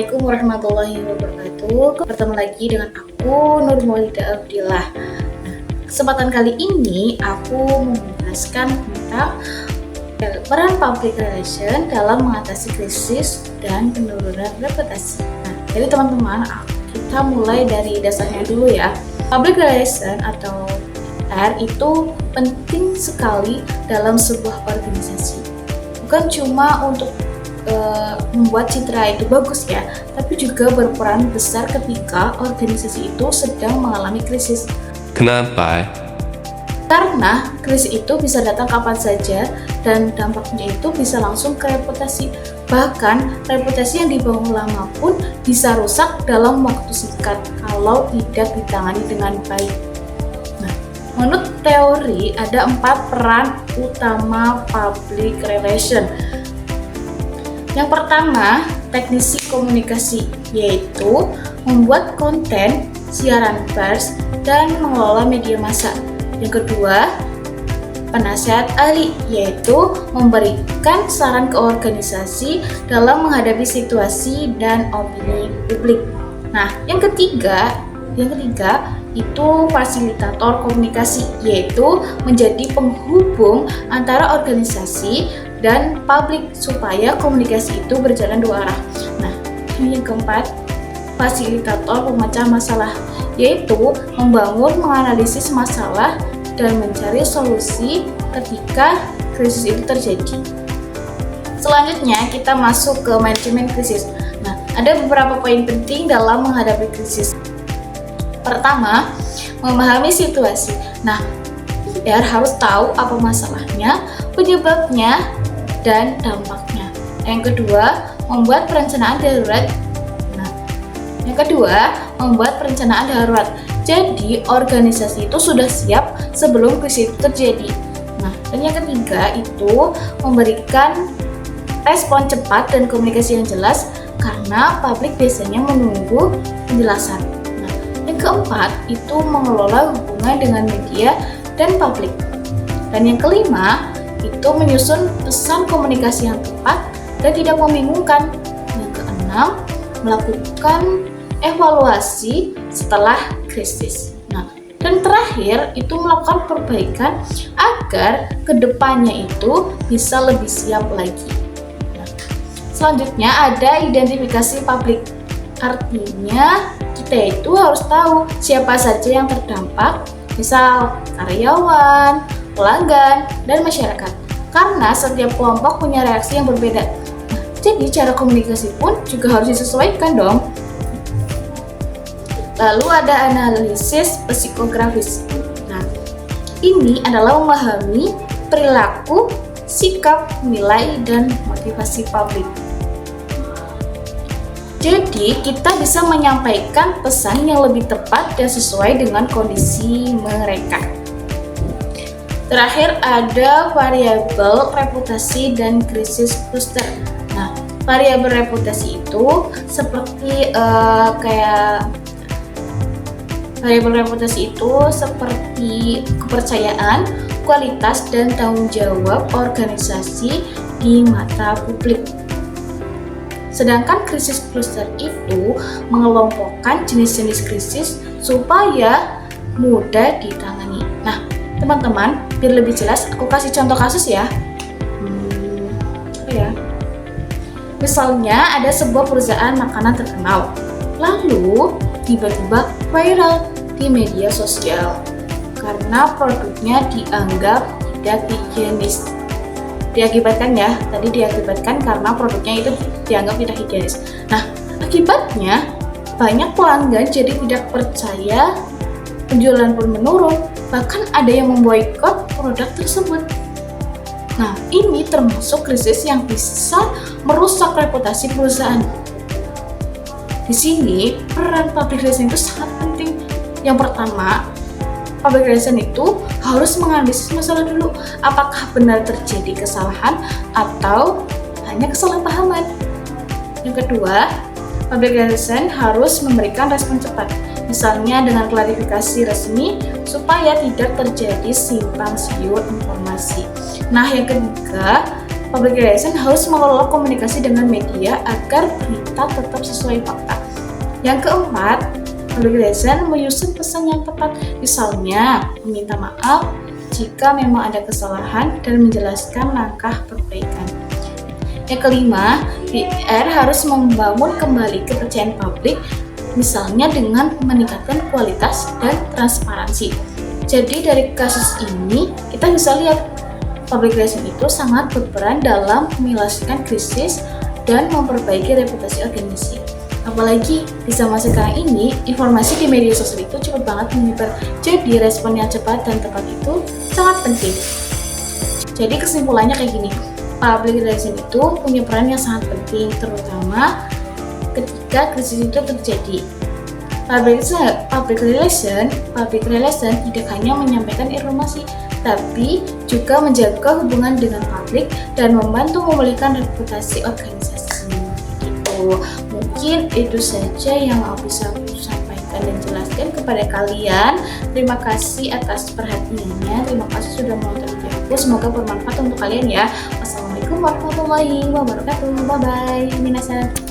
Assalamualaikum warahmatullahi wabarakatuh. Bertemu lagi dengan aku Nur Maulida Abdillah. Nah, kesempatan kali ini aku menjelaskan tentang peran public relation dalam mengatasi krisis dan penurunan reputasi. Nah, jadi teman-teman, kita mulai dari dasarnya dulu ya. Public relation atau PR itu penting sekali dalam sebuah organisasi. Bukan cuma untuk membuat citra itu bagus ya, tapi juga berperan besar ketika organisasi itu sedang mengalami krisis. Kenapa? Karena krisis itu bisa datang kapan saja dan dampaknya itu bisa langsung ke reputasi. Bahkan reputasi yang dibangun lama pun bisa rusak dalam waktu singkat kalau tidak ditangani dengan baik. Nah, menurut teori ada 4 peran utama public relation. Yang pertama, teknisi komunikasi, yaitu membuat konten, siaran pers, dan mengelola media massa. Yang kedua, penasehat ahli, yaitu memberikan saran ke organisasi dalam menghadapi situasi dan opini publik. Nah, yang ketiga itu fasilitator komunikasi, yaitu menjadi penghubung antara organisasi dan publik supaya komunikasi itu berjalan dua arah. Nah, yang keempat, fasilitator pemecah masalah, yaitu membangun, menganalisis masalah dan mencari solusi ketika krisis itu terjadi. Selanjutnya kita masuk ke manajemen krisis. Nah, ada beberapa poin penting dalam menghadapi krisis. Pertama, memahami situasi. Nah, PR harus tahu apa masalahnya, penyebabnya, dan dampaknya. Yang kedua, membuat perencanaan darurat. Jadi, organisasi itu sudah siap sebelum krisis itu terjadi. Nah, dan yang ketiga itu memberikan respon cepat dan komunikasi yang jelas karena publik biasanya menunggu penjelasan. Nah, yang keempat itu mengelola hubungan dengan media dan publik. Dan yang kelima itu menyusun pesan komunikasi yang tepat dan tidak membingungkan. Yang keenam, melakukan evaluasi setelah krisis. Nah, dan terakhir itu melakukan perbaikan agar kedepannya itu bisa lebih siap lagi. Nah, selanjutnya ada identifikasi publik. Artinya kita itu harus tahu siapa saja yang terdampak, misal karyawan, pelanggan, dan masyarakat. Karena setiap kelompok punya reaksi yang berbeda. Nah, jadi cara komunikasi pun juga harus disesuaikan dong. Lalu ada analisis psikografis. Nah, ini adalah memahami perilaku, sikap, nilai, dan motivasi publik. Jadi, kita bisa menyampaikan pesan yang lebih tepat dan sesuai dengan kondisi mereka. Terakhir ada variabel reputasi dan krisis cluster. Nah, variabel reputasi itu seperti kepercayaan, kualitas, dan tanggung jawab organisasi di mata publik. Sedangkan krisis cluster itu mengelompokkan jenis-jenis krisis supaya mudah ditangani. Nah, teman-teman, biar lebih jelas, aku kasih contoh kasus ya. Misalnya ada sebuah perusahaan makanan terkenal, lalu tiba-tiba viral di media sosial karena produknya dianggap tidak higienis. Diakibatkan karena produknya itu dianggap tidak higienis. Nah, akibatnya banyak pelanggan jadi tidak percaya, penjualan pun menurun, bahkan ada yang memboikot produk tersebut. Nah, ini termasuk krisis yang bisa merusak reputasi perusahaan. Di sini, peran public relation itu sangat penting. Yang pertama, public relation itu harus menganalisis masalah dulu. Apakah benar terjadi kesalahan atau hanya kesalahpahaman? Yang kedua, public relation harus memberikan respon cepat. Misalnya dengan klarifikasi resmi supaya tidak terjadi simpang siur informasi. Nah, yang ketiga, Public relation harus mengelola komunikasi dengan media agar berita tetap sesuai fakta. Yang keempat, public relation menyusun pesan yang tepat, misalnya meminta maaf jika memang ada kesalahan dan menjelaskan langkah perbaikan. Yang kelima, PR harus membangun kembali kepercayaan publik, misalnya dengan meningkatkan kualitas dan transparansi. Jadi dari kasus ini kita bisa lihat public relation itu sangat berperan dalam menyelesaikan krisis dan memperbaiki reputasi organisasi. Apalagi di zaman sekarang ini, informasi di media sosial itu cepat banget menyebar. Jadi respon yang cepat dan tepat itu sangat penting. Jadi kesimpulannya kayak gini, public relation itu punya peran yang sangat penting, terutama ketika krisis itu terjadi. Public relation tidak hanya menyampaikan informasi, tapi juga menjaga hubungan dengan publik dan membantu memulihkan reputasi organisasi. Gitu. Mungkin itu saja yang bisa aku sampaikan dan jelaskan kepada kalian. Terima kasih atas perhatiannya. Terima kasih sudah menonton video aku. Semoga bermanfaat untuk kalian ya. Wassalamualaikum warahmatullahi wabarakatuh. Bye bye. Minasan.